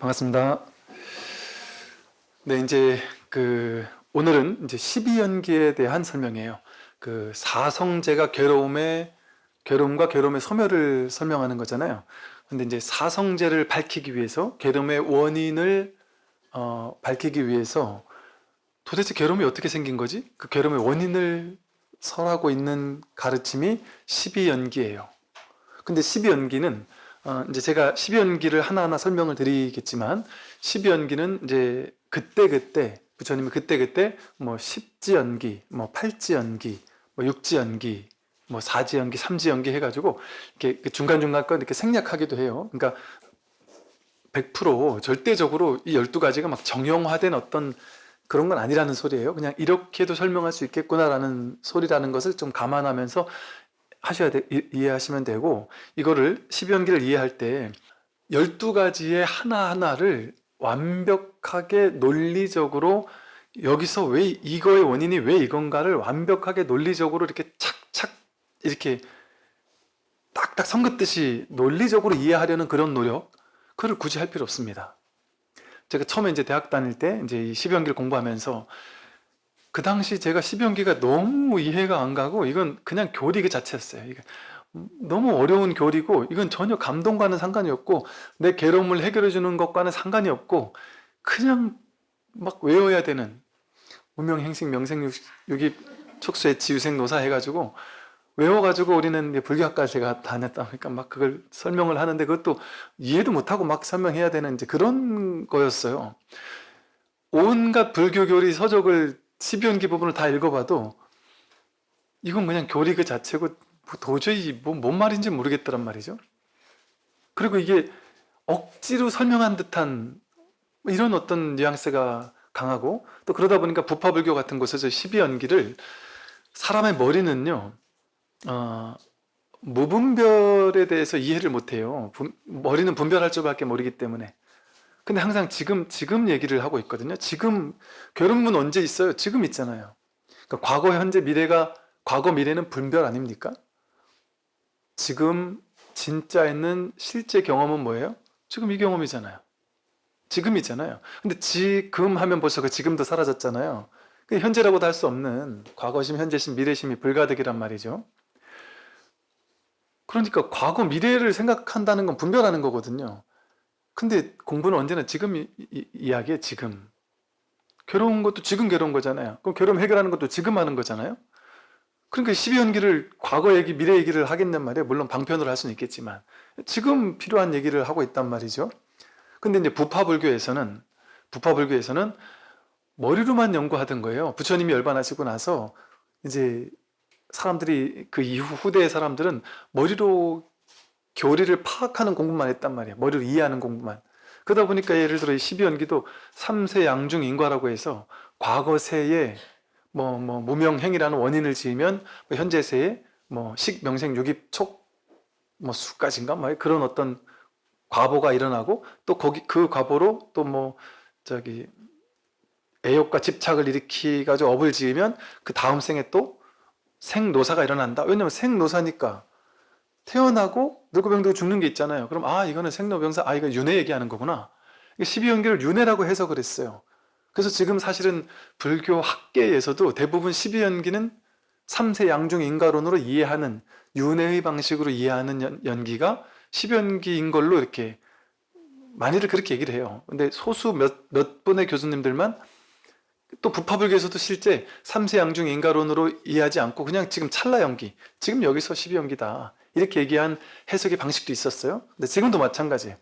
반갑습니다. 네, 이제 오늘은 이제 12연기에 대한 설명이에요. 사성제가 괴로움과 괴로움의 소멸을 설명하는 거잖아요. 근데 이제 사성제를 밝히기 위해서, 괴로움의 원인을 밝히기 위해서 도대체 괴로움이 어떻게 생긴 거지? 그 괴로움의 원인을 설하고 있는 가르침이 12연기예요. 근데 12연기는 이제 제가 12연기를 하나하나 설명을 드리겠지만, 12연기는 이제 그때그때 부처님이 그때그때 뭐 10지연기, 뭐 8지연기, 뭐 6지연기, 뭐 4지연기, 3지연기 해가지고 이렇게 중간중간 거 이렇게 생략하기도 해요. 그러니까 100% 절대적으로 이 12가지가 막 정형화된 어떤 그런 건 아니라는 소리예요. 그냥 이렇게도 설명할 수 있겠구나라는 소리라는 것을 좀 감안하면서 이해하시면 되고, 이거를 12연기를 이해할 때 12가지의 하나하나를 완벽하게 논리적으로, 여기서 왜 이거의 원인이 왜 이건가를 완벽하게 논리적으로 이렇게 착착 이렇게 딱딱 선긋듯이 논리적으로 이해하려는 그런 노력, 그걸 굳이 할 필요 없습니다. 제가 처음에 이제 대학 다닐 때 이제 이 12연기를 공부하면서, 그 당시 제가 12연기가 너무 이해가 안 가고, 이건 그냥 교리 그 자체였어요. 이게 너무 어려운 교리고, 이건 전혀 감동과는 상관이 없고, 내 괴로움을 해결해 주는 것과는 상관이 없고, 그냥 막 외워야 되는 무명행식 명생육이 촉수의 지유생노사 해가지고 외워가지고, 우리는 이제 불교학과 제가 다녔다 보니까 막 그걸 설명을 하는데 그것도 이해도 못하고 막 설명해야 되는 이제 그런 거였어요. 온갖 불교 교리 서적을 12연기 부분을 다 읽어봐도 이건 그냥 교리 그 자체고 도저히 뭔 말인지 모르겠더란 말이죠. 그리고 이게 억지로 설명한 듯한 이런 어떤 뉘앙스가 강하고, 또 그러다 보니까 부파불교 같은 곳에서 12연기를, 사람의 머리는요 무분별에 대해서 이해를 못해요. 머리는 분별할 줄밖에 모르기 때문에. 근데 항상 지금 얘기를 하고 있거든요. 지금 괴로움은 언제 있어요? 지금 있잖아요. 그러니까 과거, 현재, 미래가, 과거, 미래는 분별 아닙니까? 지금 진짜 있는 실제 경험은 뭐예요? 지금 이 경험이잖아요. 지금이잖아요. 근데 지금 하면 벌써 그 지금도 사라졌잖아요. 현재라고도 할 수 없는 과거심, 현재심, 미래심이 불가득이란 말이죠. 그러니까 과거, 미래를 생각한다는 건 분별하는 거거든요. 근데 공부는 언제나 지금 이야기에 지금. 괴로운 것도 지금 괴로운 거잖아요. 그럼 괴로움 해결하는 것도 지금 하는 거잖아요. 그러니까 12연기를 과거 얘기, 미래 얘기를 하겠냔 말이에요. 물론 방편으로 할 수는 있겠지만 지금 필요한 얘기를 하고 있단 말이죠. 근데 이제 부파불교에서는 머리로만 연구하던 거예요. 부처님이 열반하시고 나서 이제 사람들이, 그 이후 후대의 사람들은 머리로 교리를 파악하는 공부만 했단 말이에요. 머리로 이해하는 공부만. 그러다 보니까 예를 들어 이 12연기도 3세 양중인과라고 해서, 과거세에 무명행이라는 원인을 지으면 현재세에 식명생 유깁 촉 수까지인가 그런 어떤 과보가 일어나고, 또 그 과보로 또 애욕과 집착을 일으키 가지고 업을 지으면 그 다음 생에 또 생노사가 일어난다. 왜냐면 생노사니까 태어나고 늙고 병들고 죽는 게 있잖아요. 그럼 이거는 생로병사, 이거 윤회 얘기하는 거구나. 12연기를 윤회라고 해석을 했어요. 그래서 지금 사실은 불교 학계에서도 대부분 12연기는 3세 양중 인가론으로 이해하는, 윤회의 방식으로 이해하는 연기가 12연기인 걸로 이렇게 많이들 그렇게 얘기를 해요. 근데 소수 몇 분의 교수님들만, 또 부파불교에서도 실제 3세 양중 인가론으로 이해하지 않고 그냥 지금 찰나연기, 지금 여기서 12연기다 이렇게 얘기한 해석의 방식도 있었어요. 근데 지금도 마찬가지예요.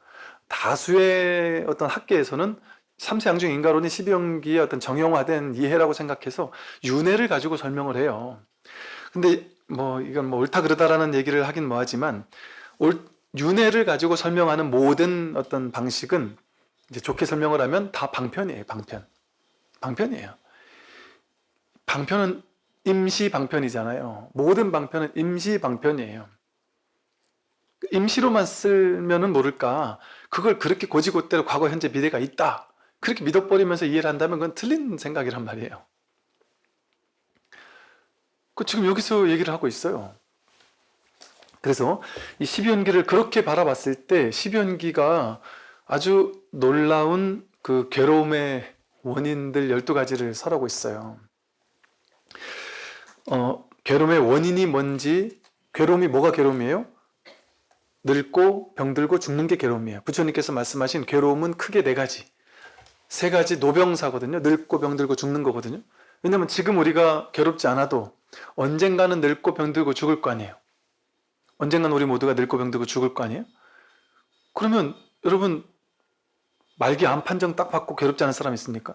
다수의 어떤 학계에서는 3세 양중 인가론이 12연기의 어떤 정형화된 이해라고 생각해서 윤회를 가지고 설명을 해요. 근데 이건 옳다 그르다라는 얘기를 하긴 뭐하지만, 윤회를 가지고 설명하는 모든 어떤 방식은, 이제 좋게 설명을 하면 다 방편이에요. 방편이에요. 방편은 임시 방편이잖아요. 모든 방편은 임시 방편이에요. 임시로만 쓰면은 모를까, 그걸 그렇게 고지고대로 과거, 현재, 미래가 있다 그렇게 믿어버리면서 이해를 한다면 그건 틀린 생각이란 말이에요. 지금 여기서 얘기를 하고 있어요. 그래서 이 12연기를 그렇게 바라봤을 때 12연기가 아주 놀라운 그 괴로움의 원인들 12가지를 설하고 있어요. 괴로움의 원인이 뭔지, 괴로움이 뭐가 괴로움이에요? 늙고 병들고 죽는 게 괴로움이에요. 부처님께서 말씀하신 괴로움은 크게 4가지. 3가지 노병사거든요. 늙고 병들고 죽는 거거든요. 왜냐면 지금 우리가 괴롭지 않아도 언젠가는 늙고 병들고 죽을 거 아니에요. 언젠가는 우리 모두가 늙고 병들고 죽을 거 아니에요. 그러면 여러분 말기 암 판정 딱 받고 괴롭지 않은 사람 있습니까?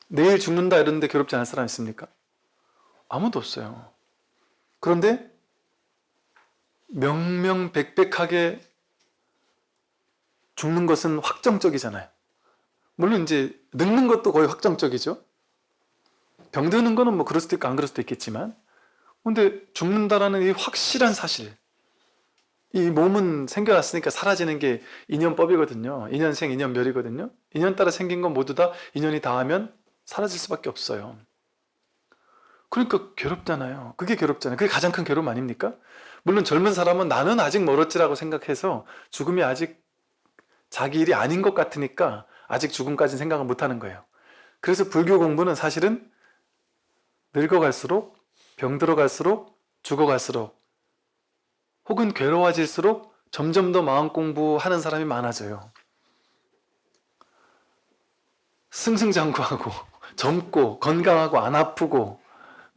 내일 죽는다 이러는데 괴롭지 않은 사람 있습니까? 아무도 없어요. 그런데 명명백백하게 죽는 것은 확정적이잖아요. 물론 이제 늙는 것도 거의 확정적이죠. 병드는 거는 뭐 그럴 수도 있고 안 그럴 수도 있겠지만, 근데 죽는다라는 이 확실한 사실, 이 몸은 생겨났으니까 사라지는 게 인연법이거든요. 인연생 인연멸이거든요. 인연 따라 생긴 건 모두 다 인연이 닿으면 사라질 수밖에 없어요. 그러니까 괴롭잖아요. 그게 괴롭잖아요. 그게 가장 큰 괴로움 아닙니까? 물론 젊은 사람은 나는 아직 멀었지라고 생각해서 죽음이 아직 자기 일이 아닌 것 같으니까 아직 죽음까지는 생각을 못하는 거예요. 그래서 불교 공부는 사실은 늙어갈수록, 병들어갈수록, 죽어갈수록, 혹은 괴로워질수록 점점 더 마음 공부하는 사람이 많아져요. 승승장구하고 젊고 건강하고 안 아프고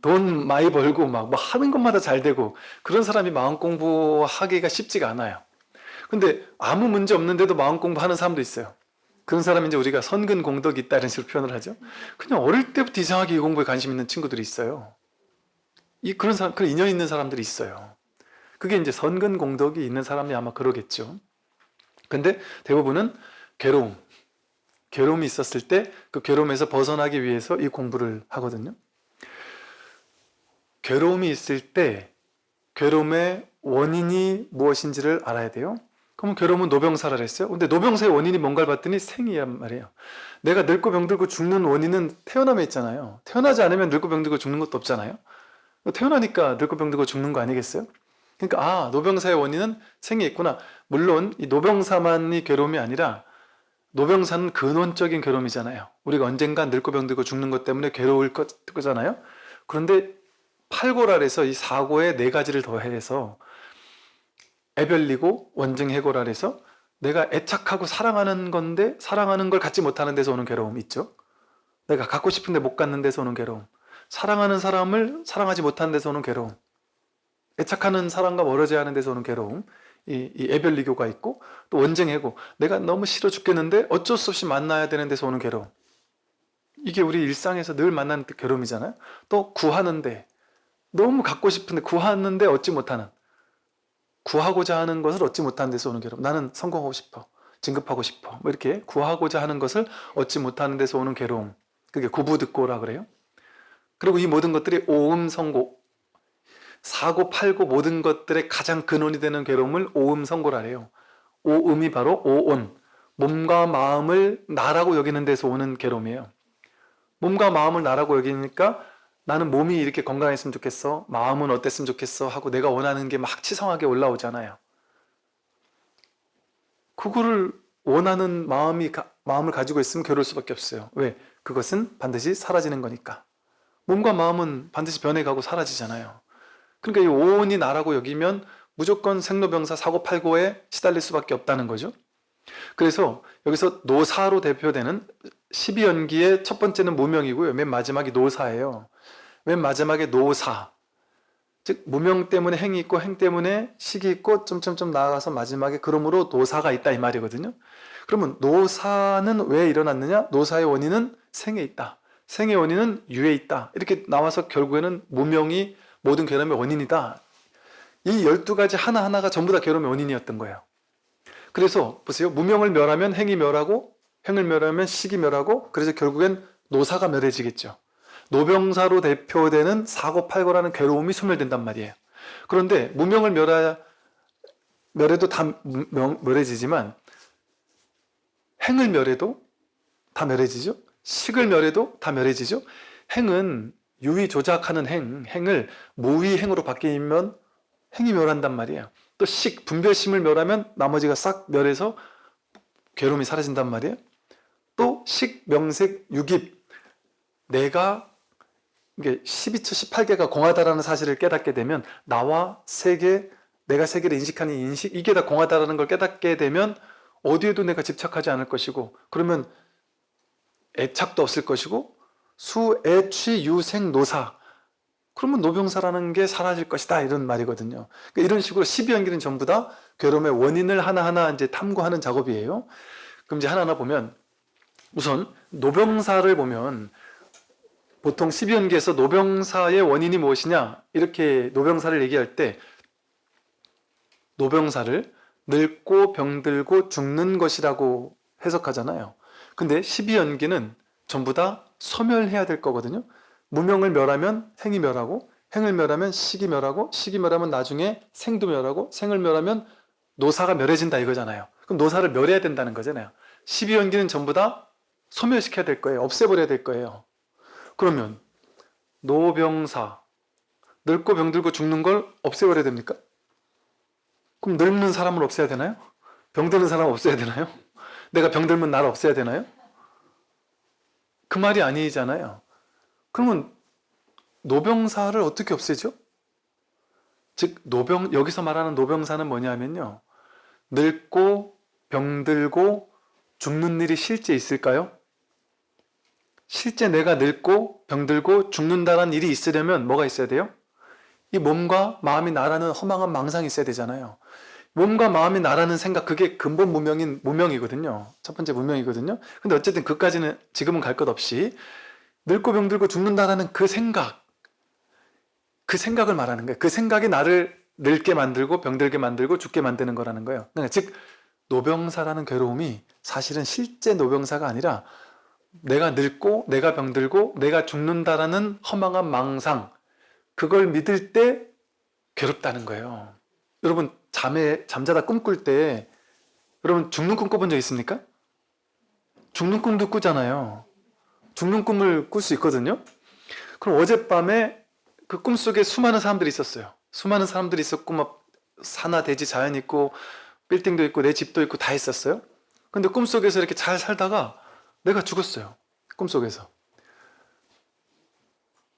돈 많이 벌고 막 뭐 하는 것마다 잘 되고 그런 사람이 마음 공부하기가 쉽지가 않아요. 근데 아무 문제 없는데도 마음 공부하는 사람도 있어요. 그런 사람이 이제 우리가 선근 공덕이 있다 이런 식으로 표현을 하죠. 그냥 어릴 때부터 이상하게 이 공부에 관심 있는 친구들이 있어요. 그런 사람, 그런 인연 있는 사람들이 있어요. 그게 이제 선근 공덕이 있는 사람이 아마 그러겠죠. 근데 대부분은 괴로움이 있었을 때 그 괴로움에서 벗어나기 위해서 이 공부를 하거든요. 괴로움이 있을 때 괴로움의 원인이 무엇인지를 알아야 돼요. 그러면 괴로움은 노병사라 그랬어요. 근데 노병사의 원인이 뭔가를 봤더니 생이란 말이에요. 내가 늙고 병들고 죽는 원인은 태어남에 있잖아요. 태어나지 않으면 늙고 병들고 죽는 것도 없잖아요. 태어나니까 늙고 병들고 죽는 거 아니겠어요? 그러니까 노병사의 원인은 생에 있구나. 물론 이 노병사만이 괴로움이 아니라 노병사는 근원적인 괴로움이잖아요. 우리가 언젠가 늙고 병들고 죽는 것 때문에 괴로울 거잖아요. 그런데 팔고랄에서 이 사고의 4가지를 더해서 애별리고 원증해고랄에서 내가 애착하고 사랑하는 건데 사랑하는 걸 갖지 못하는 데서 오는 괴로움 있죠. 내가 갖고 싶은데 못 갖는 데서 오는 괴로움, 사랑하는 사람을 사랑하지 못하는 데서 오는 괴로움, 애착하는 사람과 멀어져야 하는 데서 오는 괴로움, 이 애별리교가 있고, 또 원증해고, 내가 너무 싫어 죽겠는데 어쩔 수 없이 만나야 되는 데서 오는 괴로움. 이게 우리 일상에서 늘 만나는 괴로움이잖아요. 또 구하는데 너무 갖고 싶은데 구하는데 얻지 못하는, 구하고자 하는 것을 얻지 못하는 데서 오는 괴로움. 나는 성공하고 싶어, 진급하고 싶어, 뭐 이렇게 구하고자 하는 것을 얻지 못하는 데서 오는 괴로움. 그게 구부득고라 그래요. 그리고 이 모든 것들이 오음성고, 사고 팔고 모든 것들의 가장 근원이 되는 괴로움을 오음성고라 해요. 오음이 바로 오온, 몸과 마음을 나라고 여기는 데서 오는 괴로움이에요. 몸과 마음을 나라고 여기니까 나는 몸이 이렇게 건강했으면 좋겠어, 마음은 어땠으면 좋겠어 하고 내가 원하는 게 막 치성하게 올라오잖아요. 그거를 원하는 마음을 가지고 있으면 괴로울 수밖에 없어요. 왜? 그것은 반드시 사라지는 거니까. 몸과 마음은 반드시 변해가고 사라지잖아요. 그러니까 이 오온이 나라고 여기면 무조건 생로병사 사고팔고에 시달릴 수밖에 없다는 거죠. 그래서 여기서 노사로 대표되는 12연기의 첫 번째는 무명이고요. 맨 마지막이 노사예요. 맨 마지막에 노사, 즉 무명 때문에 행이 있고 행 때문에 식이 있고 점점점 나아가서 마지막에 그러므로 노사가 있다 이 말이거든요. 그러면 노사는 왜 일어났느냐? 노사의 원인은 생에 있다, 생의 원인은 유에 있다, 이렇게 나와서 결국에는 무명이 모든 괴로움의 원인이다. 이 12가지 하나하나가 전부 다 괴로움의 원인이었던 거예요. 그래서 보세요. 무명을 멸하면 행이 멸하고, 행을 멸하면 식이 멸하고, 그래서 결국엔 노사가 멸해지겠죠. 노병사로 대표되는 사고팔고라는 괴로움이 소멸된단 말이에요. 그런데 무명을 멸해도 다 멸해지지만, 행을 멸해도 다 멸해지죠. 식을 멸해도 다 멸해지죠. 행은 유의 조작하는 행을 무의행으로 바뀌면 행이 멸한단 말이에요. 또 분별심을 멸하면 나머지가 싹 멸해서 괴로움이 사라진단 말이에요. 또 식, 명색, 유깁, 내가 이게 12처 18개가 공하다라는 사실을 깨닫게 되면 나와 세계, 내가 세계를 인식하는 인식, 이게 다 공하다라는 걸 깨닫게 되면 어디에도 내가 집착하지 않을 것이고, 그러면 애착도 없을 것이고, 수, 애, 취, 유, 생, 노사, 그러면 노병사라는 게 사라질 것이다, 이런 말이거든요. 그러니까 이런 식으로 12연기는 전부 다 괴로움의 원인을 하나하나 이제 탐구하는 작업이에요. 그럼 이제 하나하나 보면, 우선 노병사를 보면 보통 12연기에서 노병사의 원인이 무엇이냐, 이렇게 노병사를 얘기할 때 노병사를 늙고 병들고 죽는 것이라고 해석하잖아요. 근데 12연기는 전부 다 소멸해야 될 거거든요. 무명을 멸하면 행이 멸하고, 행을 멸하면 식이 멸하고, 식이 멸하면 나중에 생도 멸하고, 생을 멸하면 노사가 멸해진다 이거잖아요. 그럼 노사를 멸해야 된다는 거잖아요. 12연기는 전부 다 소멸시켜야 될 거예요. 없애버려야 될 거예요. 그러면 노병사, 늙고 병들고 죽는 걸 없애버려야 됩니까? 그럼 늙는 사람을 없애야 되나요? 병드는 사람을 없애야 되나요? 내가 병들면 나를 없애야 되나요? 그 말이 아니잖아요. 그러면 노병사를 어떻게 없애죠? 즉 여기서 말하는 노병사는 뭐냐면요, 늙고 병들고 죽는 일이 실제 있을까요? 실제 내가 늙고 병들고 죽는다는 일이 있으려면 뭐가 있어야 돼요? 이 몸과 마음이 나라는 허망한 망상이 있어야 되잖아요. 몸과 마음이 나라는 생각, 그게 근본 무명이거든요. 첫 번째 무명이거든요. 근데 어쨌든 그까지는 지금은 갈 것 없이 늙고 병들고 죽는다라는 그 생각을 말하는 거예요. 그 생각이 나를 늙게 만들고 병들게 만들고 죽게 만드는 거라는 거예요. 그러니까 즉 노병사라는 괴로움이 사실은 실제 노병사가 아니라 내가 늙고 내가 병들고 내가 죽는다라는 허망한 망상, 그걸 믿을 때 괴롭다는 거예요. 여러분 잠자다 꿈 꿀 때 여러분 죽는 꿈 꿔본 적 있습니까? 죽는 꿈도 꾸잖아요. 죽는 꿈을 꿀 수 있거든요. 그럼 어젯밤에 그 꿈속에 수많은 사람들이 있었어요. 수많은 사람들이 있었고 막 산하 대지 자연 있고 빌딩도 있고 내 집도 있고 다 있었어요. 근데 꿈속에서 이렇게 잘 살다가 내가 죽었어요. 꿈속에서.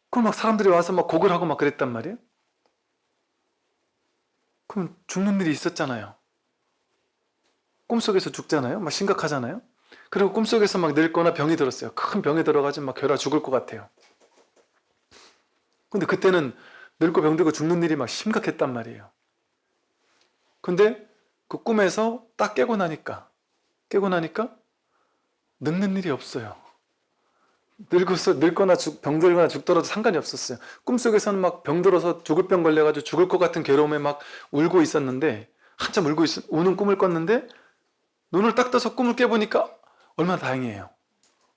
그럼 막 사람들이 와서 막 곡을 하고 막 그랬단 말이에요. 그럼 죽는 일이 있었잖아요. 꿈속에서 죽잖아요. 막 심각하잖아요. 그리고 꿈속에서 막 늙거나 병이 들었어요. 큰 병이 들어가지고 막 괴로워 죽을 것 같아요. 근데 그때는 늙고 병들고 죽는 일이 막 심각했단 말이에요. 근데 그 꿈에서 딱 깨고 나니까 늙는 일이 없어요. 늙거나 병들거나 죽더라도 상관이 없었어요. 꿈속에서는 막 병들어서 죽을 병 걸려가지고 죽을 것 같은 괴로움에 막 울고 있었는데, 한참 우는 꿈을 꿨는데 눈을 딱 떠서 꿈을 깨보니까 얼마나 다행이에요.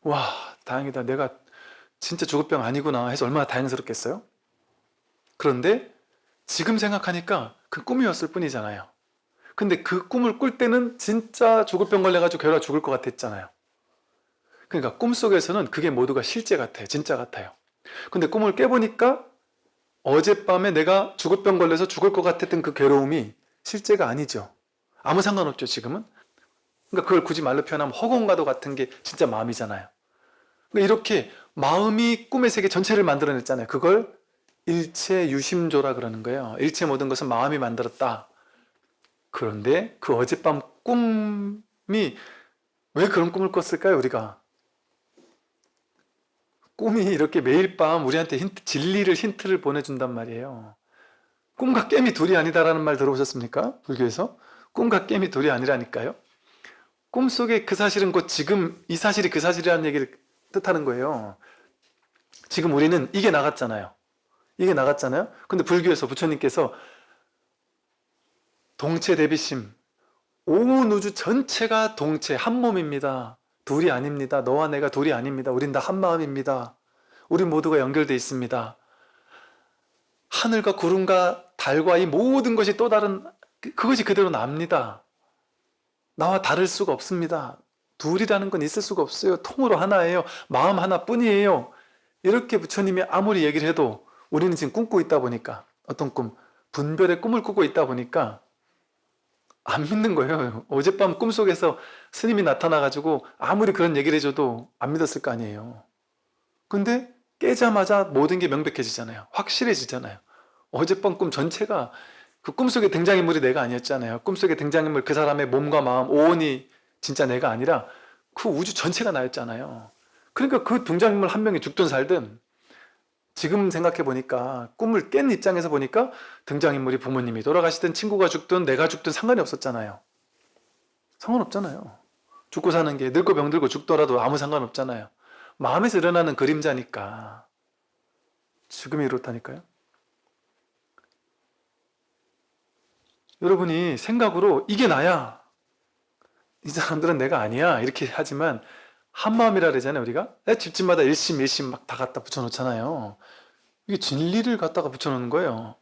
와, 다행이다. 내가 진짜 죽을 병 아니구나 해서 얼마나 다행스럽겠어요? 그런데 지금 생각하니까 그 꿈이었을 뿐이잖아요. 근데 그 꿈을 꿀 때는 진짜 죽을 병 걸려가지고 괴로워 죽을 것 같았잖아요. 그러니까 꿈속에서는 그게 모두가 실제 같아요. 진짜 같아요. 근데 꿈을 깨보니까 어젯밤에 내가 죽을 병 걸려서 죽을 것 같았던 그 괴로움이 실제가 아니죠. 아무 상관없죠, 지금은. 그러니까 그걸 굳이 말로 표현하면 허공과도 같은 게 진짜 마음이잖아요. 그러니까 이렇게 마음이 꿈의 세계 전체를 만들어냈잖아요. 그걸 일체 유심조라 그러는 거예요. 일체 모든 것은 마음이 만들었다. 그런데 그 어젯밤 꿈이 왜 그런 꿈을 꿨을까요, 우리가? 꿈이 이렇게 매일 밤 우리한테 진리를 힌트를 보내준단 말이에요. 꿈과 깨미 둘이 아니다라는 말 들어보셨습니까? 불교에서? 꿈과 깨미 둘이 아니라니까요. 꿈속에 그 사실은 곧 지금 이 사실이 그 사실이라는 얘기를 뜻하는 거예요. 지금 우리는 이게 나갔잖아요. 근데 불교에서 부처님께서 동체 대비심, 온 우주 전체가 동체, 한 몸입니다. 둘이 아닙니다. 너와 내가 둘이 아닙니다. 우린 다 한 마음입니다. 우리 모두가 연결되어 있습니다. 하늘과 구름과 달과 이 모든 것이 또 다른, 그것이 그대로 납니다. 나와 다를 수가 없습니다. 둘이라는 건 있을 수가 없어요. 통으로 하나예요. 마음 하나뿐이에요. 이렇게 부처님이 아무리 얘기를 해도 우리는 지금 꿈꾸고 있다 보니까, 어떤 꿈, 분별의 꿈을 꾸고 있다 보니까 안 믿는 거예요. 어젯밤 꿈속에서 스님이 나타나가지고 아무리 그런 얘기를 해줘도 안 믿었을 거 아니에요. 근데 깨자마자 모든 게 명백해지잖아요. 확실해지잖아요. 어젯밤 꿈 전체가 그 꿈속의 등장인물이 내가 아니었잖아요. 꿈속의 등장인물 그 사람의 몸과 마음 오온이 진짜 내가 아니라 그 우주 전체가 나였잖아요. 그러니까 그 등장인물 한 명이 죽든 살든 지금 생각해 보니까 꿈을 깬 입장에서 보니까 등장인물이 부모님이 돌아가시든 친구가 죽든 내가 죽든 상관이 없었잖아요. 상관없잖아요. 죽고 사는 게 늙고 병들고 죽더라도 아무 상관없잖아요. 마음에서 일어나는 그림자니까 죽음이 이렇다니까요. 여러분이 생각으로 이게 나야, 이 사람들은 내가 아니야 이렇게 하지만 한마음이라 그러잖아요. 우리가 집집마다 일심 일심 막 다 갖다 붙여놓잖아요. 이게 진리를 갖다가 붙여놓는 거예요.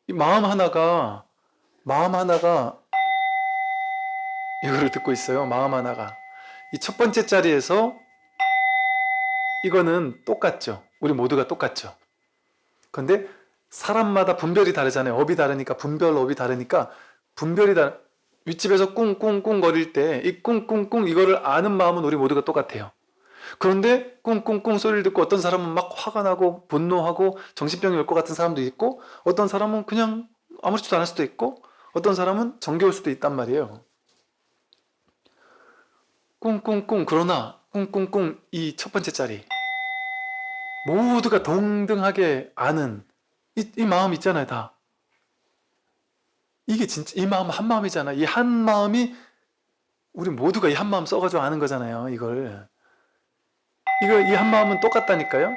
이 마음 하나가 이거를 듣고 있어요. 마음 하나가 이 첫 번째 자리에서 이거는 똑같죠. 우리 모두가 똑같죠. 근데 사람마다 분별이 다르잖아요. 업이 다르니까, 분별업이 다르니까 분별이 윗집에서 꿍꿍꿍 거릴 때 이 꿍꿍꿍 이거를 아는 마음은 우리 모두가 똑같아요. 그런데 꿍꿍꿍 소리를 듣고 어떤 사람은 막 화가 나고 분노하고 정신병이 올 것 같은 사람도 있고, 어떤 사람은 그냥 아무렇지도 않을 수도 있고, 어떤 사람은 정겨울 수도 있단 말이에요. 꿍꿍꿍. 그러나 꿍꿍꿍 이 첫 번째 자리 모두가 동등하게 아는 이 마음 있잖아요. 다 이게 진짜 이 마음 한 마음이잖아. 이 한 마음이 우리 모두가 이 한 마음 써가지고 아는 거잖아요. 이 한 마음은 똑같다니까요.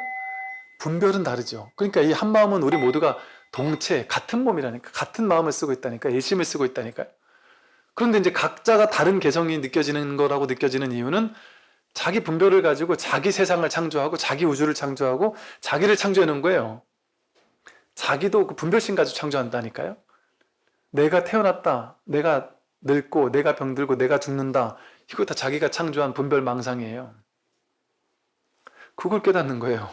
분별은 다르죠. 그러니까 이 한 마음은 우리 모두가 동체 같은 몸이라니까, 같은 마음을 쓰고 있다니까, 일심을 쓰고 있다니까요. 그런데 이제 각자가 다른 개성이 느껴지는 거라고 느껴지는 이유는 자기 분별을 가지고 자기 세상을 창조하고 자기 우주를 창조하고 자기를 창조해 놓은 거예요. 자기도 그 분별심 가지고 창조한다니까요. 내가 태어났다, 내가 늙고, 내가 병들고, 내가 죽는다, 이거 다 자기가 창조한 분별 망상이에요. 그걸 깨닫는 거예요.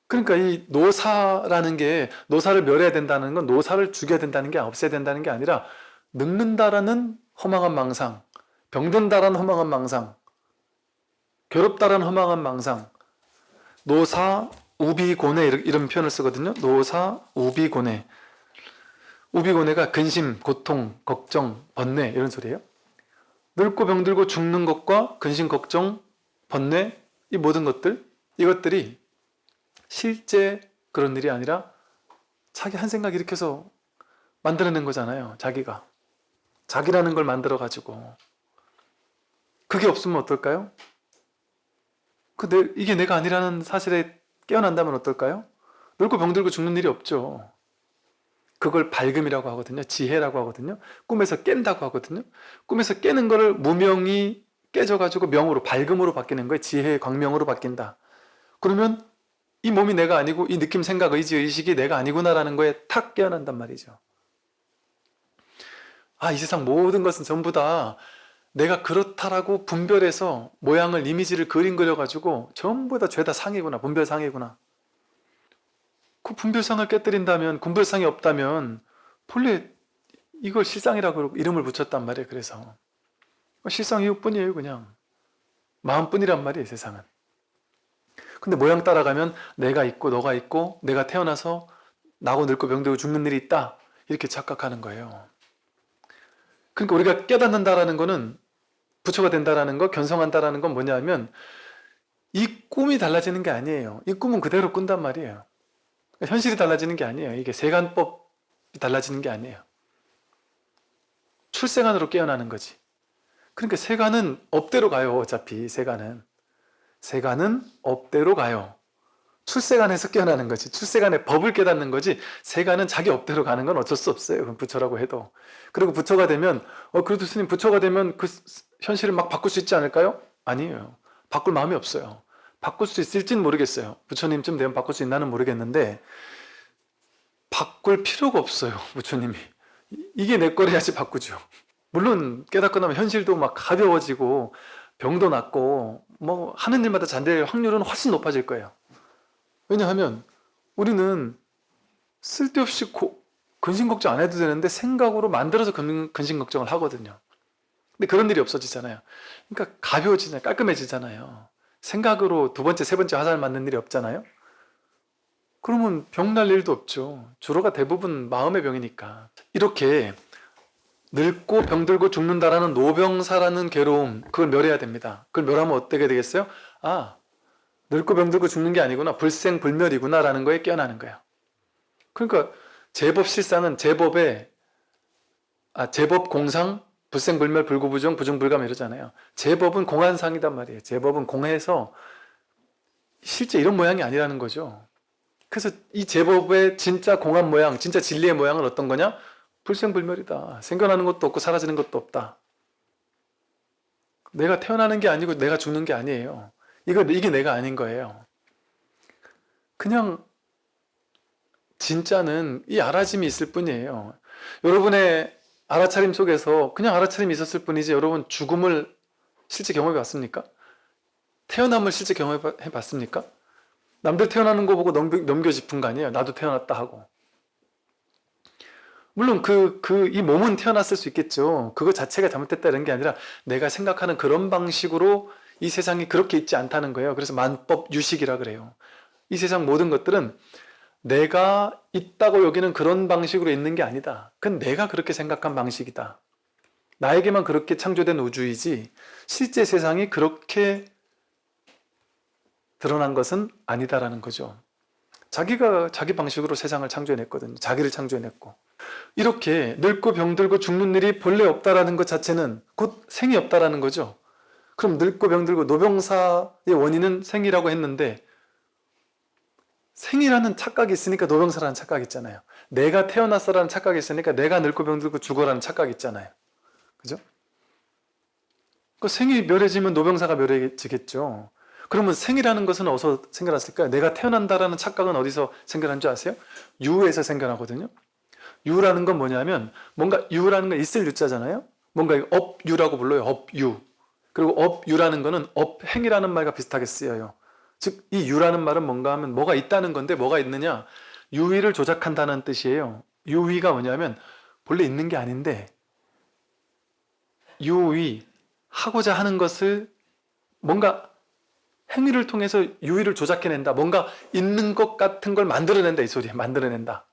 그러니까 이 노사라는 게, 노사를 멸해야 된다는 건 노사를 죽여야 된다는 게, 없애야 된다는 게 아니라 늙는다라는 허망한 망상, 병든다라는 허망한 망상, 괴롭다라는 허망한 망상, 노사 우비고뇌 이런 표현을 쓰거든요. 노사 우비고뇌. 우비고뇌가 근심, 고통, 걱정, 번뇌 이런 소리예요. 늙고 병들고 죽는 것과 근심, 걱정, 번뇌, 이 모든 것들, 이것들이 실제 그런 일이 아니라 자기 한 생각 일으켜서 만들어낸 거잖아요. 자기라는 걸 만들어 가지고. 그게 없으면 어떨까요? 이게 내가 아니라는 사실에 깨어난다면 어떨까요? 늙고 병들고 죽는 일이 없죠. 그걸 밝음이라고 하거든요. 지혜라고 하거든요. 꿈에서 깬다고 하거든요. 꿈에서 깨는 거를 무명이 깨져가지고 명으로, 밝음으로 바뀌는 거예요. 지혜의 광명으로 바뀐다. 그러면 이 몸이 내가 아니고 이 느낌, 생각, 의지, 의식이 내가 아니구나라는 거에 탁 깨어난단 말이죠. 아, 이 세상 모든 것은 전부 다 내가 그렇다라고 분별해서 모양을, 이미지를 그려가지고 전부 다 죄다 상이구나, 분별상이구나. 그 분별상을 깨뜨린다면, 분별상이 없다면 본래 이걸 실상이라고 이름을 붙였단 말이에요. 그래서 실상 이것뿐이에요. 그냥 마음뿐이란 말이에요. 세상은. 근데 모양 따라가면 내가 있고 너가 있고 내가 태어나서 나고 늙고 병들고 죽는 일이 있다, 이렇게 착각하는 거예요. 그러니까 우리가 깨닫는다라는 거는, 부처가 된다라는 거, 견성한다라는 건 뭐냐면 이 꿈이 달라지는 게 아니에요. 이 꿈은 그대로 꾼단 말이에요. 현실이 달라지는 게 아니에요. 이게 세간법이 달라지는 게 아니에요. 출세간으로 깨어나는 거지. 그러니까 세간은 업대로 가요. 어차피 세간은 업대로 가요. 출세간에서 깨어나는 거지. 출세간의 법을 깨닫는 거지. 세간은 자기 업대로 가는 건 어쩔 수 없어요. 그럼 부처라고 해도. 그리고 부처가 되면 그래도 스님 부처가 되면 그 현실을 막 바꿀 수 있지 않을까요? 아니에요. 바꿀 마음이 없어요. 바꿀 수 있을지는 모르겠어요. 부처님쯤 되면 바꿀 수 있나는 모르겠는데 바꿀 필요가 없어요. 부처님이. 이게 내 거래야지 바꾸죠. 물론 깨닫고 나면 현실도 막 가벼워지고 병도 낫고 뭐 하는 일마다 잘 될 확률은 훨씬 높아질 거예요. 왜냐하면 우리는 쓸데없이 근심 걱정 안 해도 되는데 생각으로 만들어서 근심 걱정을 하거든요. 근데 그런 일이 없어지잖아요. 그러니까 가벼워지잖아요. 깔끔해지잖아요. 생각으로 두 번째, 세 번째 화살 맞는 일이 없잖아요. 그러면 병날 일도 없죠. 주로가 대부분 마음의 병이니까. 이렇게 늙고 병들고 죽는다라는 노병사라는 괴로움, 그걸 멸해야 됩니다. 그걸 멸하면 어떻게 되겠어요? 아, 늙고 병들고 죽는 게 아니구나. 불생불멸이구나 라는 거에 깨어나는 거예요. 그러니까 제법실상은 제법 공상, 불생불멸, 불구부정, 부정불감 이러잖아요. 제법은 공한상이단 말이에요. 제법은 공해서 실제 이런 모양이 아니라는 거죠. 그래서 이 제법의 진짜 공한 모양, 진짜 진리의 모양은 어떤 거냐? 불생불멸이다. 생겨나는 것도 없고 사라지는 것도 없다. 내가 태어나는 게 아니고 내가 죽는 게 아니에요. 이게 내가 아닌 거예요. 그냥 진짜는 이 알아짐이 있을 뿐이에요. 여러분의 알아차림 속에서 그냥 알아차림이 있었을 뿐이지 여러분 죽음을 실제 경험해 봤습니까? 태어남을 실제 경험해 봤습니까? 남들 태어나는 거 보고 넘겨 짚은 거 아니에요. 나도 태어났다 하고. 물론 이 몸은 태어났을 수 있겠죠. 그거 자체가 잘못됐다 이런 게 아니라 내가 생각하는 그런 방식으로 이 세상이 그렇게 있지 않다는 거예요. 그래서 만법 유식이라 그래요. 이 세상 모든 것들은 내가 있다고 여기는 그런 방식으로 있는 게 아니다. 그건 내가 그렇게 생각한 방식이다. 나에게만 그렇게 창조된 우주이지 실제 세상이 그렇게 드러난 것은 아니다라는 거죠. 자기가 자기 방식으로 세상을 창조해냈거든요. 자기를 창조해냈고. 이렇게 늙고 병들고 죽는 일이 본래 없다라는 것 자체는 곧 생이 없다라는 거죠. 그럼 늙고 병들고 노병사의 원인은 생이라고 했는데 생이라는 착각이 있으니까 노병사라는 착각이 있잖아요. 내가 태어났어라는 착각이 있으니까 내가 늙고 병들고 죽어라는 착각이 있잖아요. 그죠? 그 생이 멸해지면 노병사가 멸해지겠죠. 그러면 생이라는 것은 어디서 생겨났을까요? 내가 태어난다라는 착각은 어디서 생겨난 줄 아세요? 유에서 생겨나거든요. 유라는 건 뭐냐면 뭔가 유라는 건 있을 유자잖아요. 뭔가 업유라고 불러요. 업유. 그리고 업유라는 거는 업행이라는 말과 비슷하게 쓰여요. 즉 이 유라는 말은 뭔가 하면 뭐가 있다는 건데 뭐가 있느냐? 유의를 조작한다는 뜻이에요. 유의가 뭐냐면 본래 있는 게 아닌데 유의, 하고자 하는 것을 뭔가 행위를 통해서 유의를 조작해낸다. 뭔가 있는 것 같은 걸 만들어낸다. 이 소리예요. 만들어낸다.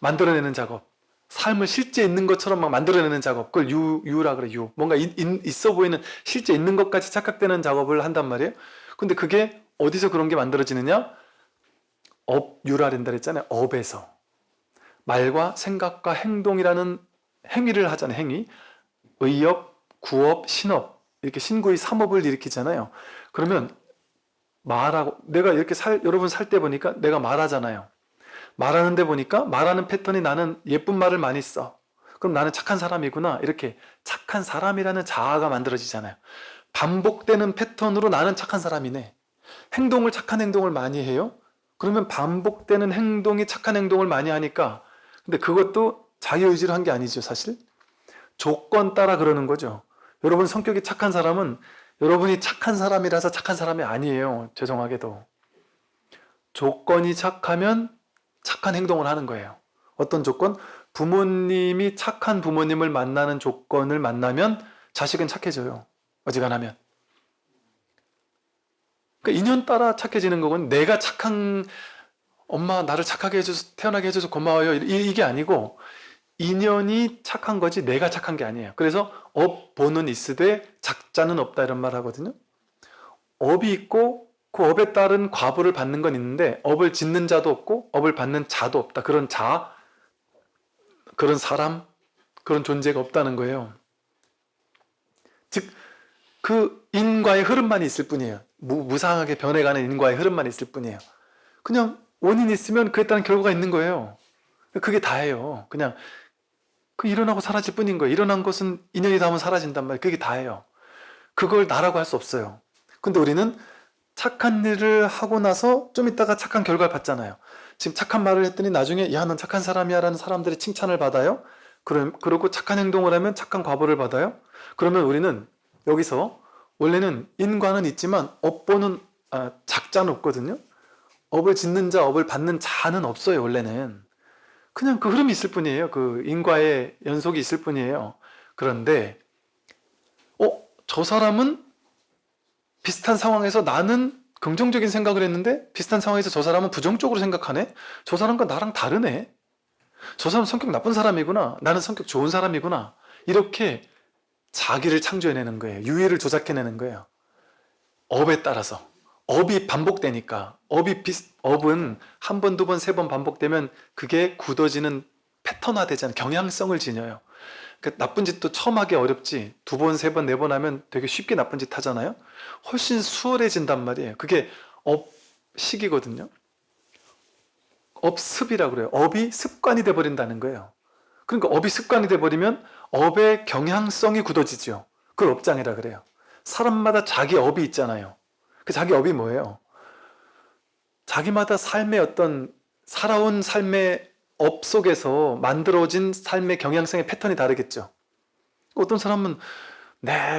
만들어내는 작업. 삶을 실제 있는 것처럼 막 만들어내는 작업. 그걸 유라 그래, 유. 뭔가 있어 보이는 실제 있는 것까지 착각되는 작업을 한단 말이에요. 근데 그게 어디서 그런 게 만들어지느냐? 업유라 된다 그랬잖아요. 업에서. 말과 생각과 행동이라는 행위를 하잖아요. 행위. 의업, 구업, 신업. 이렇게 신구의 삼업을 일으키잖아요. 그러면 말하고, 내가 이렇게 여러분 살 때 보니까 내가 말하잖아요. 말하는데 보니까 말하는 패턴이 나는 예쁜 말을 많이 써. 그럼 나는 착한 사람이구나. 이렇게 착한 사람이라는 자아가 만들어지잖아요. 반복되는 패턴으로 나는 착한 사람이네. 착한 행동을 많이 해요. 그러면 반복되는 행동이 착한 행동을 많이 하니까 근데 그것도 자기의지로 한 게 아니죠, 사실. 조건 따라 그러는 거죠. 여러분 성격이 착한 사람은 여러분이 착한 사람이라서 착한 사람이 아니에요. 죄송하게도. 조건이 착하면 착한 행동을 하는 거예요. 어떤 조건? 부모님이 착한 부모님을 만나는 조건을 만나면 자식은 착해져요. 어지간하면. 그러니까 인연 따라 착해지는 거건 내가 착한 엄마 나를 착하게 해줘서 태어나게 해줘서 고마워요. 이게 아니고 인연이 착한 거지 내가 착한 게 아니에요. 그래서 업보는 있으되 작자는 없다 이런 말 하거든요. 업이 있고 그 업에 따른 과보를 받는 건 있는데 업을 짓는 자도 없고 업을 받는 자도 없다. 그런 자, 그런 사람, 그런 존재가 없다는 거예요. 즉 그 인과의 흐름만 있을 뿐이에요. 무상하게 변해가는 인과의 흐름만 있을 뿐이에요. 그냥 원인이 있으면 그에 따른 결과가 있는 거예요. 그게 다예요. 그냥 그 일어나고 사라질 뿐인 거예요. 일어난 것은 인연이 닿으면 사라진단 말이에요. 그게 다예요. 그걸 나라고 할 수 없어요. 근데 우리는 착한 일을 하고 나서 좀 있다가 착한 결과를 받잖아요. 지금 착한 말을 했더니 나중에 야, 넌 착한 사람이야 라는 사람들의 칭찬을 받아요. 그리고 착한 행동을 하면 착한 과보를 받아요. 그러면 우리는 여기서 원래는 인과는 있지만 업보는 작자는 없거든요. 업을 짓는 자, 업을 받는 자는 없어요. 원래는. 그냥 그 흐름이 있을 뿐이에요. 그 인과의 연속이 있을 뿐이에요. 그런데 저 사람은 비슷한 상황에서 나는 긍정적인 생각을 했는데 비슷한 상황에서 저 사람은 부정적으로 생각하네? 저 사람과 나랑 다르네? 저 사람은 성격 나쁜 사람이구나. 나는 성격 좋은 사람이구나. 이렇게 자기를 창조해내는 거예요. 유의를 조작해내는 거예요. 업에 따라서. 업이 반복되니까. 업은 한 번, 두 번, 세 번 반복되면 그게 굳어지는 패턴화 되잖아요. 경향성을 지녀요. 그러니까 나쁜 짓도 처음 하기 어렵지. 두 번, 세 번, 네 번 하면 되게 쉽게 나쁜 짓 하잖아요. 훨씬 수월해진단 말이에요. 그게 업식이거든요. 업습이라고 그래요. 업이 습관이 돼버린다는 거예요. 그러니까 업이 습관이 돼버리면 업의 경향성이 굳어지죠. 그걸 업장이라 그래요. 사람마다 자기 업이 있잖아요. 그 자기 업이 뭐예요? 자기마다 삶의 어떤 살아온 삶의 업 속에서 만들어진 삶의 경향성의 패턴이 다르겠죠. 어떤 사람은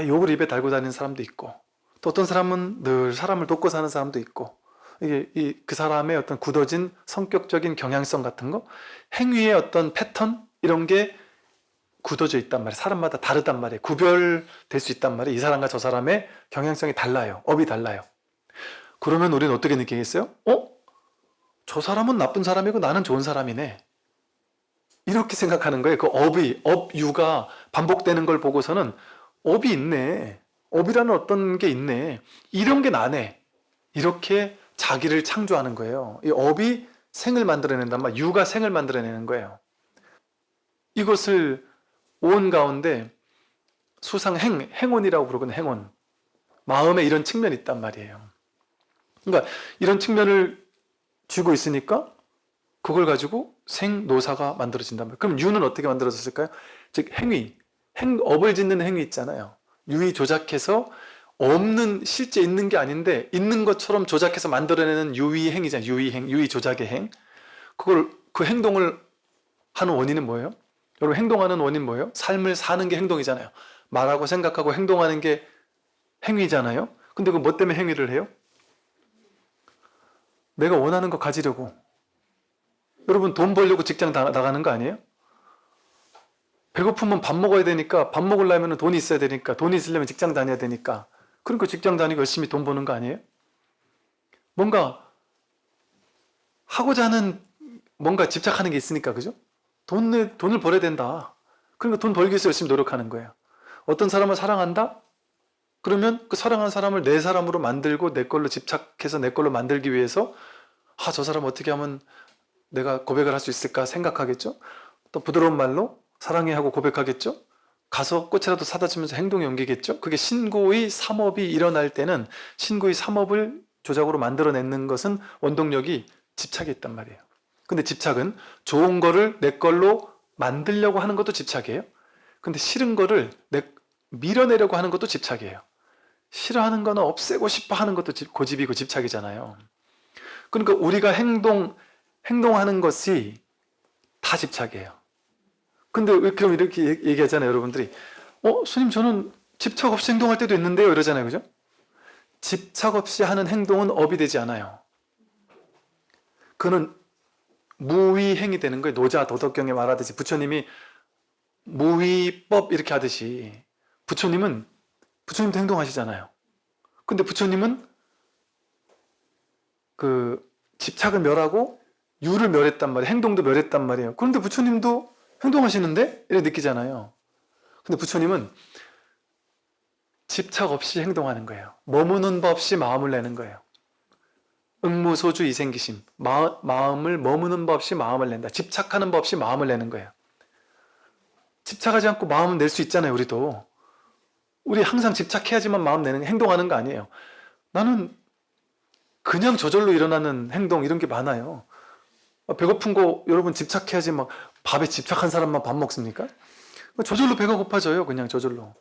욕을 입에 달고 다니는 사람도 있고, 또 어떤 사람은 늘 사람을 돕고 사는 사람도 있고, 이게 그 사람의 어떤 굳어진 성격적인 경향성 같은 거, 행위의 어떤 패턴 이런 게 굳어져 있단 말이에요. 사람마다 다르단 말이에요. 구별될 수 있단 말이에요. 이 사람과 저 사람의 경향성이 달라요. 업이 달라요. 그러면 우리는 어떻게 느끼겠어요? 저 사람은 나쁜 사람이고 나는 좋은 사람이네. 이렇게 생각하는 거예요. 그 업유가 반복되는 걸 보고서는 업이 있네. 업이라는 어떤 게 있네. 이런 게 나네. 이렇게 자기를 창조하는 거예요. 이 업이 생을 만들어낸단 말, 유가 생을 만들어내는 거예요. 이것을 온 가운데 행운이라고 부르거든요. 행운. 마음에 이런 측면이 있단 말이에요. 그러니까 이런 측면을 쥐고 있으니까 그걸 가지고 생노사가 만들어진단 말이에요. 그럼 유는 어떻게 만들어졌을까요? 즉 업을 짓는 행위 있잖아요. 유의 조작해서 실제 있는 게 아닌데 있는 것처럼 조작해서 만들어내는 유의 행위잖아요. 유의 조작의 행. 그 행동을 하는 원인은 뭐예요? 여러분, 행동하는 원인 뭐예요? 삶을 사는 게 행동이잖아요. 말하고 생각하고 행동하는 게 행위잖아요. 근데 그 뭐 때문에 행위를 해요? 내가 원하는 거 가지려고. 여러분, 돈 벌려고 직장 나가는 거 아니에요? 배고프면 밥 먹어야 되니까, 밥 먹으려면 돈이 있어야 되니까, 돈이 있으려면 직장 다녀야 되니까. 그러니까 직장 다니고 열심히 돈 버는 거 아니에요? 뭔가 하고자 하는 뭔가 집착하는 게 있으니까, 그죠? 돈을 벌어야 된다. 그러니까 돈 벌기 위해서 열심히 노력하는 거예요. 어떤 사람을 사랑한다? 그러면 그 사랑하는 사람을 내 사람으로 만들고 내 걸로 집착해서 내 걸로 만들기 위해서 저 사람 어떻게 하면 내가 고백을 할 수 있을까 생각하겠죠? 또 부드러운 말로 사랑해 하고 고백하겠죠? 가서 꽃이라도 사다 주면서 행동에 옮기겠죠? 그게 신고의 삼업이 일어날 때는 신고의 삼업을 조작으로 만들어내는 것은 원동력이 집착이 있단 말이에요. 근데 집착은 좋은 거를 내 걸로 만들려고 하는 것도 집착이에요. 근데 싫은 거를 밀어내려고 하는 것도 집착이에요. 싫어하는 거는 없애고 싶어 하는 것도 고집이고 집착이잖아요. 그러니까 우리가 행동하는 것이 다 집착이에요. 근데 왜 그럼 이렇게 얘기하잖아요, 여러분들이. 스님, 저는 집착 없이 행동할 때도 있는데요, 이러잖아요, 그죠? 집착 없이 하는 행동은 업이 되지 않아요. 그는 무위행이 되는 거예요. 노자 도덕경에 말하듯이 부처님이 무위법 이렇게 하듯이 부처님도 행동하시잖아요. 근데 부처님은 그 집착을 멸하고 유를 멸했단 말이에요. 행동도 멸했단 말이에요. 그런데 부처님도 행동하시는데? 이렇게 느끼잖아요. 근데 부처님은 집착 없이 행동하는 거예요. 머무는 법 없이 마음을 내는 거예요. 응무소주 이생기심. 마음을 머무는 법 없이 마음을 낸다. 집착하는 법 없이 마음을 내는 거예요. 집착하지 않고 마음을 낼 수 있잖아요, 우리도. 우리 항상 집착해야지만 마음 내는, 행동하는 거 아니에요. 나는 그냥 저절로 일어나는 행동, 이런 게 많아요. 배고픈 거 여러분 집착해야지 막 밥에 집착한 사람만 밥 먹습니까? 저절로 배가 고파져요, 그냥 저절로.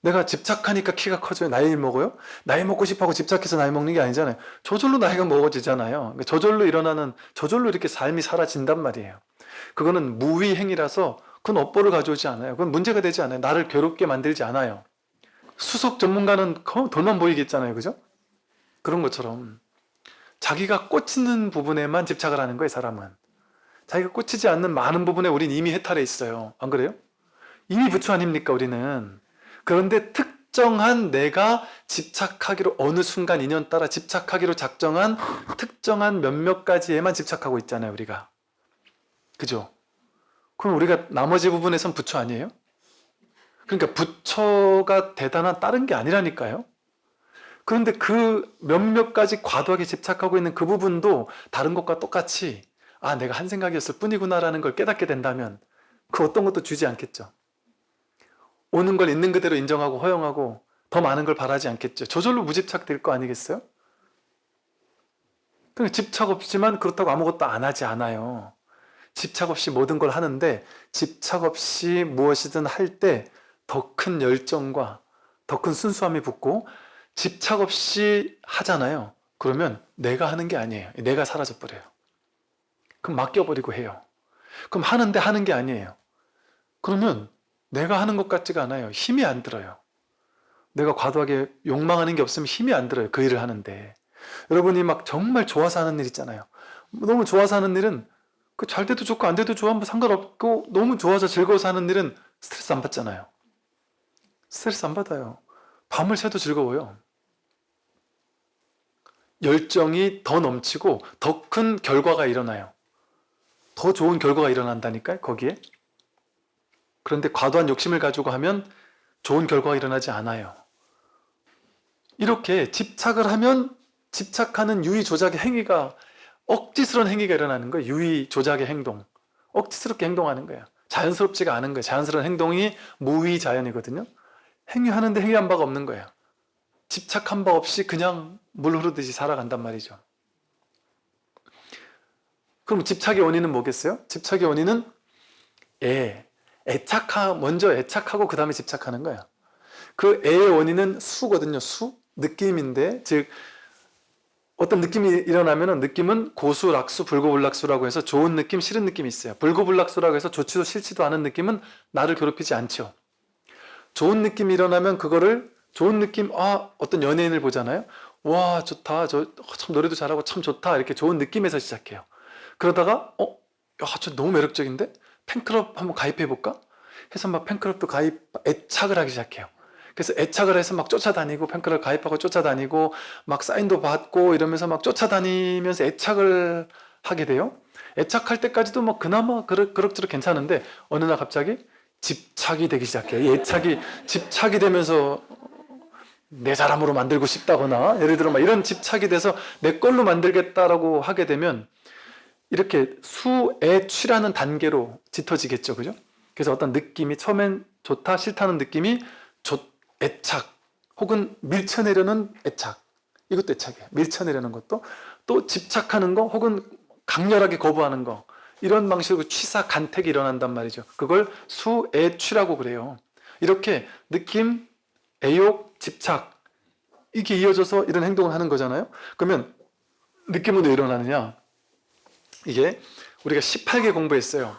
내가 집착하니까 키가 커져요. 나이 먹어요? 나이 먹고 싶어 하고 집착해서 나이 먹는 게 아니잖아요. 저절로 나이가 먹어지잖아요. 저절로 이렇게 삶이 사라진단 말이에요. 그거는 무위행이라서 그건 업보를 가져오지 않아요. 그건 문제가 되지 않아요. 나를 괴롭게 만들지 않아요. 수석 전문가는 돈만 보이겠잖아요, 그죠? 그런 것처럼 자기가 꽂히는 부분에만 집착을 하는 거예요, 사람은. 자기가 꽂히지 않는 많은 부분에 우린 이미 해탈해 있어요. 안 그래요? 이미 부처 아닙니까, 우리는? 그런데 특정한 내가 집착하기로 어느 순간 인연 따라 집착하기로 작정한 특정한 몇몇 가지에만 집착하고 있잖아요, 우리가. 그죠? 그럼 우리가 나머지 부분에선 부처 아니에요? 그러니까 부처가 대단한 다른 게 아니라니까요. 그런데 그 몇몇 가지 과도하게 집착하고 있는 그 부분도 다른 것과 똑같이 아, 내가 한 생각이었을 뿐이구나라는 걸 깨닫게 된다면 그 어떤 것도 주지 않겠죠. 오는 걸 있는 그대로 인정하고 허용하고 더 많은 걸 바라지 않겠죠. 저절로 무집착 될 거 아니겠어요? 그러니까 집착 없지만 그렇다고 아무것도 안 하지 않아요. 집착 없이 모든 걸 하는데 집착 없이 무엇이든 할 때 더 큰 열정과 더 큰 순수함이 붙고 집착 없이 하잖아요. 그러면 내가 하는 게 아니에요. 내가 사라져버려요. 그럼 맡겨버리고 해요. 그럼 하는데 하는 게 아니에요. 그러면 내가 하는 것 같지가 않아요. 힘이 안 들어요. 내가 과도하게 욕망하는 게 없으면 힘이 안 들어요. 그 일을 하는데. 여러분이 막 정말 좋아서 하는 일 있잖아요. 너무 좋아서 하는 일은 그 잘 돼도 좋고 안 돼도 좋아 뭐 상관없고 너무 좋아서 즐거워서 하는 일은 스트레스 안 받잖아요. 스트레스 안 받아요. 밤을 새도 즐거워요. 열정이 더 넘치고 더 큰 결과가 일어나요. 더 좋은 결과가 일어난다니까요, 거기에. 그런데 과도한 욕심을 가지고 하면 좋은 결과가 일어나지 않아요. 이렇게 집착을 하면 집착하는 유의 조작의 행위가 억지스러운 행위가 일어나는 거예요. 유의 조작의 행동. 억지스럽게 행동하는 거예요. 자연스럽지가 않은 거예요. 자연스러운 행동이 무의 자연이거든요. 행위하는데 행위한 바가 없는 거예요. 집착한 바 없이 그냥 물 흐르듯이 살아간단 말이죠. 그럼 집착의 원인은 뭐겠어요? 집착의 원인은 먼저 애착하고 그 다음에 집착하는 거예요. 그 애의 원인은 수거든요. 수? 느낌인데, 즉 어떤 느낌이 일어나면은 느낌은 고수, 락수, 불고불락수라고 해서 좋은 느낌, 싫은 느낌이 있어요. 불고불락수라고 해서 좋지도 싫지도 않은 느낌은 나를 괴롭히지 않죠. 좋은 느낌이 일어나면 그거를 좋은 느낌, 어떤 연예인을 보잖아요. 와, 좋다. 참 노래도 잘하고 참 좋다. 이렇게 좋은 느낌에서 시작해요. 그러다가 저 너무 매력적인데? 팬클럽 한번 가입해볼까? 해서 막 팬클럽도 애착을 하기 시작해요. 그래서 애착을 해서 막 쫓아다니고 팬클럽 가입하고 쫓아다니고 막 사인도 받고 이러면서 막 쫓아다니면서 애착을 하게 돼요. 애착할 때까지도 뭐 그나마 그럭저럭 괜찮은데 어느 날 갑자기 집착이 되기 시작해요. 이 애착이 집착이 되면서 내 사람으로 만들고 싶다거나 예를 들어 막 이런 집착이 돼서 내 걸로 만들겠다라고 하게 되면 이렇게 수애취라는 단계로 짙어지겠죠. 그죠? 그래서 어떤 느낌이 처음엔 좋다, 싫다는 느낌이 애착 혹은 밀쳐내려는 애착, 이것도 애착이에요. 밀쳐내려는 것도 또 집착하는 거 혹은 강렬하게 거부하는 거 이런 방식으로 취사, 간택이 일어난단 말이죠. 그걸 수애취라고 그래요. 이렇게 느낌, 애욕, 집착 이게 이어져서 이런 행동을 하는 거잖아요. 그러면 느낌은 왜 일어나느냐? 이게 우리가 18개 공부했어요.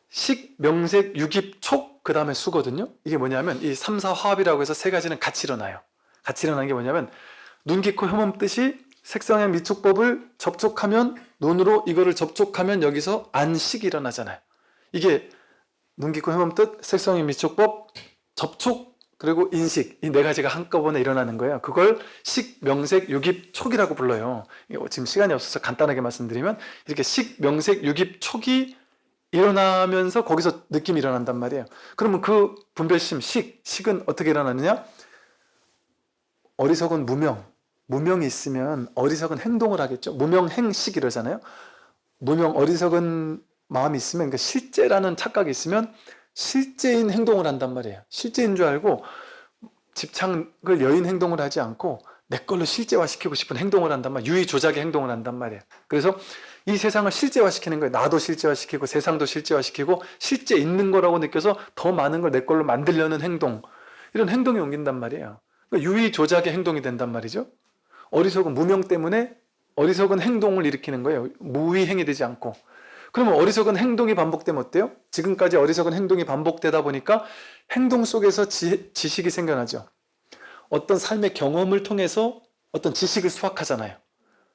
식, 명색, 유깁, 촉, 그 다음에 수거든요. 이게 뭐냐면 이 3, 4 화합이라고 해서 세 가지는 같이 일어나요. 같이 일어나는 게 뭐냐면 눈, 귀, 코, 혀몸 뜻이 색성의 미촉법을 접촉하면 눈으로 이거를 접촉하면 여기서 안식이 일어나잖아요. 이게 눈, 귀, 코, 혀몸 뜻, 색성의 미촉법, 접촉, 그리고 인식 이 네 가지가 한꺼번에 일어나는 거예요. 그걸 식, 명색, 유깁, 촉이라고 불러요. 지금 시간이 없어서 간단하게 말씀드리면 이렇게 식, 명색, 유깁, 촉이 일어나면서 거기서 느낌이 일어난단 말이에요. 그러면 그 분별심, 식은 어떻게 일어나느냐? 어리석은 무명이 있으면 어리석은 행동을 하겠죠. 무명행식 이러잖아요. 어리석은 마음이 있으면, 그러니까 실제라는 착각이 있으면 실제인 행동을 한단 말이에요. 실제인 줄 알고 집착을 여인 행동을 하지 않고 내 걸로 실제화시키고 싶은 행동을 한단 말이에요. 유의 조작의 행동을 한단 말이에요. 그래서 이 세상을 실제화시키는 거예요. 나도 실제화시키고 세상도 실제화시키고 실제 있는 거라고 느껴서 더 많은 걸 내 걸로 만들려는 행동, 이런 행동이 옮긴단 말이에요. 그러니까 유의 조작의 행동이 된단 말이죠. 어리석은 무명 때문에 어리석은 행동을 일으키는 거예요. 무의행이 되지 않고. 그러면 어리석은 행동이 반복되면 어때요? 지금까지 어리석은 행동이 반복되다 보니까 행동 속에서 지식이 생겨나죠. 어떤 삶의 경험을 통해서 어떤 지식을 수확하잖아요.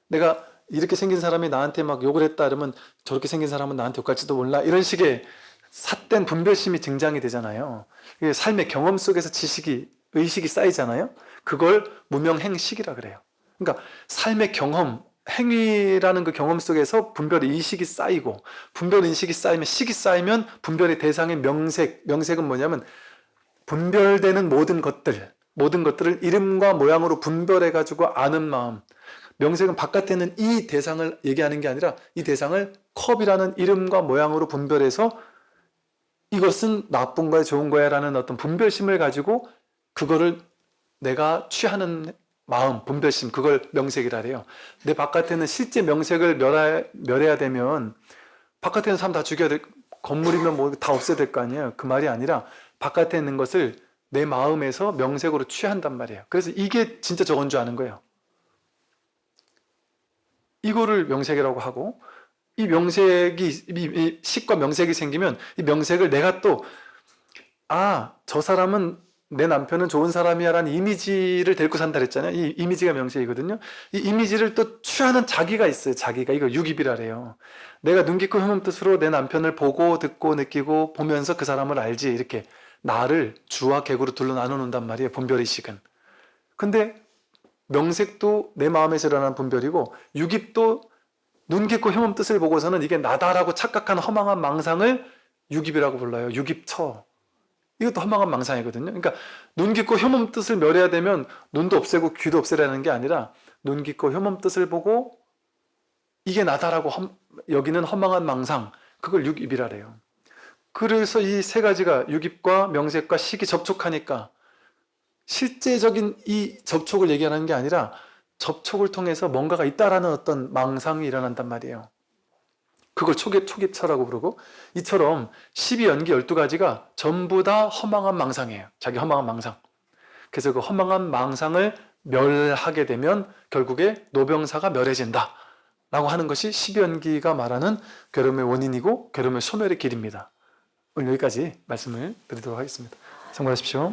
내가 이렇게 생긴 사람이 나한테 막 욕을 했다 그러면 저렇게 생긴 사람은 나한테 욕할지도 몰라. 이런 식의 삿된 분별심이 등장이 되잖아요. 이게 삶의 경험 속에서 지식이, 의식이 쌓이잖아요. 그걸 무명행식이라 그래요. 그러니까 삶의 경험, 행위라는 그 경험 속에서 분별 의식이 쌓이고, 분별 의식이 쌓이면, 식이 쌓이면 분별의 대상의 명색, 명색은 뭐냐면 분별되는 모든 것들을 이름과 모양으로 분별해가지고 아는 마음. 명색은 바깥에는 이 대상을 얘기하는 게 아니라 이 대상을 컵이라는 이름과 모양으로 분별해서 이것은 나쁜 거야, 좋은 거야 라는 어떤 분별심을 가지고 그거를 내가 취하는 마음, 분별심, 그걸 명색이라 해요. 내 바깥에는 실제 명색을 멸해야 되면 바깥에 있는 사람 다 죽여야 될, 건물이면 뭐 다 없애야 될 거 아니에요. 그 말이 아니라 바깥에 있는 것을 내 마음에서 명색으로 취한단 말이에요. 그래서 이게 진짜 저건 줄 아는 거예요. 이거를 명색이라고 하고, 이 명색이, 이 식과 명색이 생기면 이 명색을 내가 또, 아, 저 사람은, 내 남편은 좋은 사람이야 라는 이미지를 데리고 산다 그랬잖아요. 이 이미지가 명색이거든요. 이 이미지를 또 취하는 자기가 있어요. 자기가. 이거 유깁이라 그래요. 내가 눈 깊고 혐오뜻으로 내 남편을 보고 듣고 느끼고 보면서 그 사람을 알지. 이렇게 나를 주와 객으로 둘러 나눠놓는단 말이에요. 분별의식은. 근데 명색도 내 마음에서 일어나는 분별이고, 유깁도 눈 깊고 혐오한 뜻을 보고서는 이게 나다라고 착각한 허망한 망상을 유깁이라고 불러요. 유깁처. 이것도 허망한 망상이거든요. 그러니까 눈 깊고 혐오한 뜻을 멸해야 되면 눈도 없애고 귀도 없애라는 게 아니라 눈 깊고 혐오한 뜻을 보고 이게 나다라고 여기는 허망한 망상, 그걸 유깁이라 그래요. 그래서 이 세 가지가 유깁과 명색과 식이 접촉하니까 실제적인 이 접촉을 얘기하는 게 아니라 접촉을 통해서 뭔가가 있다라는 어떤 망상이 일어난단 말이에요. 그걸 초깁처라고 부르고, 이처럼 12연기 12가지가 전부 다 허망한 망상이에요. 자기 허망한 망상. 그래서 그 허망한 망상을 멸하게 되면 결국에 노병사가 멸해진다 라고 하는 것이 12연기가 말하는 괴로움의 원인이고 괴로움의 소멸의 길입니다. 오늘 여기까지 말씀을 드리도록 하겠습니다. 참고하십시오.